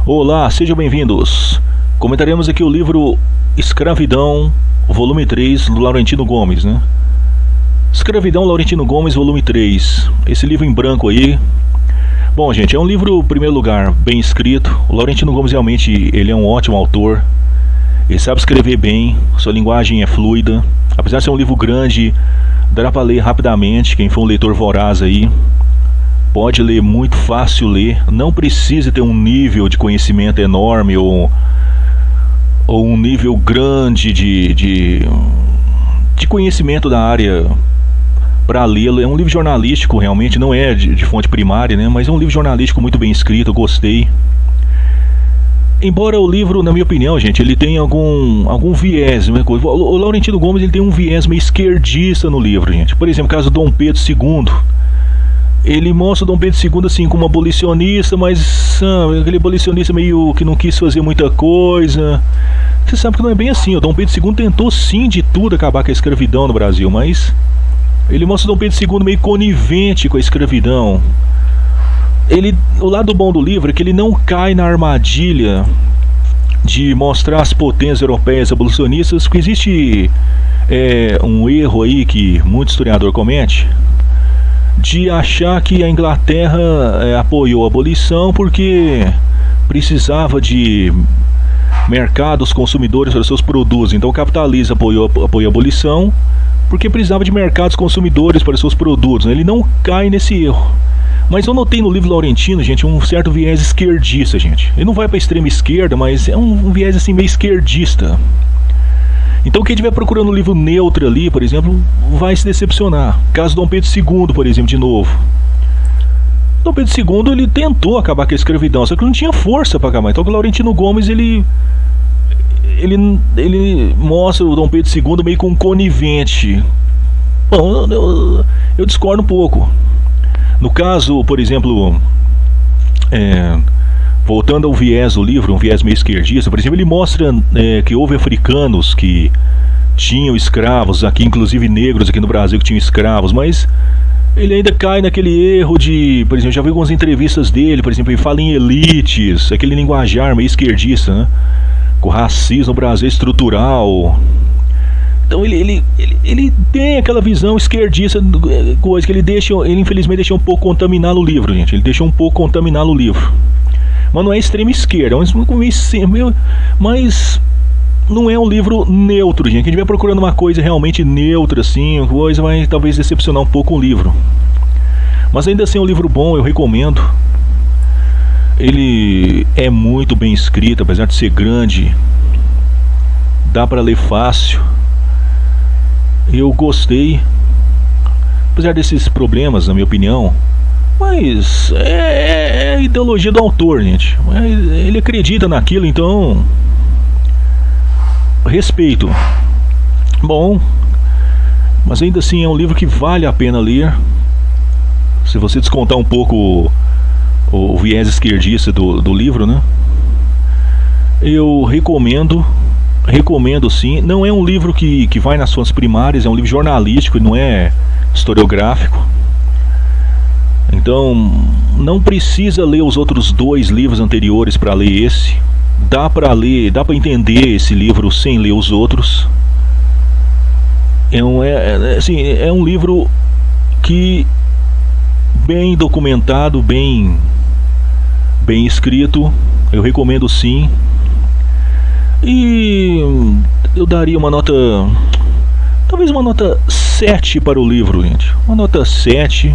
Olá, sejam bem-vindos. Comentaremos aqui o livro Escravidão, volume 3, do Laurentino Gomes, né? Escravidão, Laurentino Gomes, volume 3. Esse livro em branco aí. Bom, gente, é um livro, em primeiro lugar, bem escrito. O Laurentino Gomes realmente, ele é um ótimo autor. Ele sabe escrever bem, sua linguagem é fluida. Apesar de ser um livro grande, dá para ler rapidamente. Quem for um leitor voraz aí, pode ler muito fácil ler. Não precisa ter um nível de conhecimento enorme ou um nível grande de conhecimento da área para lê-lo. É um livro jornalístico, realmente, não é de fonte primária, né? Mas é um livro jornalístico muito bem escrito, eu gostei. Embora o livro, na minha opinião, gente, ele tem algum viés. O Laurentino Gomes, ele tem um viés meio esquerdista no livro, gente. Por exemplo, o caso do Dom Pedro II. Ele mostra o Dom Pedro II assim como abolicionista, mas aquele abolicionista meio que não quis fazer muita coisa. Você sabe que não é bem assim. O Dom Pedro II tentou sim de tudo acabar com a escravidão no Brasil, mas ele mostra o Dom Pedro II meio conivente com a escravidão. O lado bom do livro é que ele não cai na armadilha de mostrar as potências europeias abolicionistas, porque existe um erro aí que muito historiador comete, de achar que a Inglaterra apoiou a abolição porque precisava de mercados consumidores para seus produtos. Então o capitalismo apoiou a abolição porque precisava de mercados consumidores para seus produtos. Ele não cai nesse erro. Mas eu notei no livro Laurentino, gente, um certo viés esquerdista, gente. Ele não vai para a extrema esquerda, mas é um viés assim meio esquerdista. Então quem estiver procurando um livro neutro ali, por exemplo, vai se decepcionar. Caso Dom Pedro II, por exemplo, de novo. Dom Pedro II, ele tentou acabar com a escravidão, só que não tinha força para acabar. Então o Laurentino Gomes, ele mostra o Dom Pedro II meio com um conivente. Bom, eu discordo um pouco. No caso, por exemplo, voltando ao viés do livro, um viés meio esquerdista, por exemplo, ele mostra que houve africanos que tinham escravos, aqui inclusive negros aqui no Brasil que tinham escravos, mas ele ainda cai naquele erro de, por exemplo, já vi algumas entrevistas dele, por exemplo, ele fala em elites, aquele linguajar meio esquerdista, né? Com o racismo no Brasil estrutural. Então ele tem aquela visão esquerdista, coisa que ele infelizmente deixou um pouco contaminar o livro, gente. Ele deixou um pouco contaminar o livro. Mas não é extrema esquerda, mas não é um livro neutro, gente. Quem estiver procurando uma coisa realmente neutra, assim, coisa vai talvez decepcionar um pouco o livro. Mas ainda assim é um livro bom, eu recomendo. Ele é muito bem escrito, apesar de ser grande. Dá para ler fácil. Eu gostei, apesar desses problemas, na minha opinião. Mas é a ideologia do autor, gente. Ele acredita naquilo, então respeito. Bom, mas ainda assim é um livro que vale a pena ler. Se você descontar um pouco o viés esquerdista do livro, né? Eu recomendo sim. Não é um livro que vai nas fontes primárias, é um livro jornalístico, não é historiográfico. Então, não precisa ler os outros dois livros anteriores para ler esse. Dá para entender esse livro sem ler os outros. É um livro que bem documentado, bem escrito. Eu recomendo sim. E eu daria uma nota, talvez uma nota 7 para o livro, gente. Uma nota 7.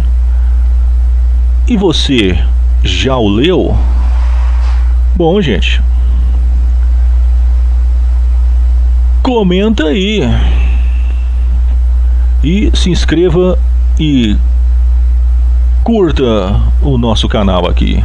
E você já o leu? Bom, gente, comenta aí e se inscreva e curta o nosso canal aqui.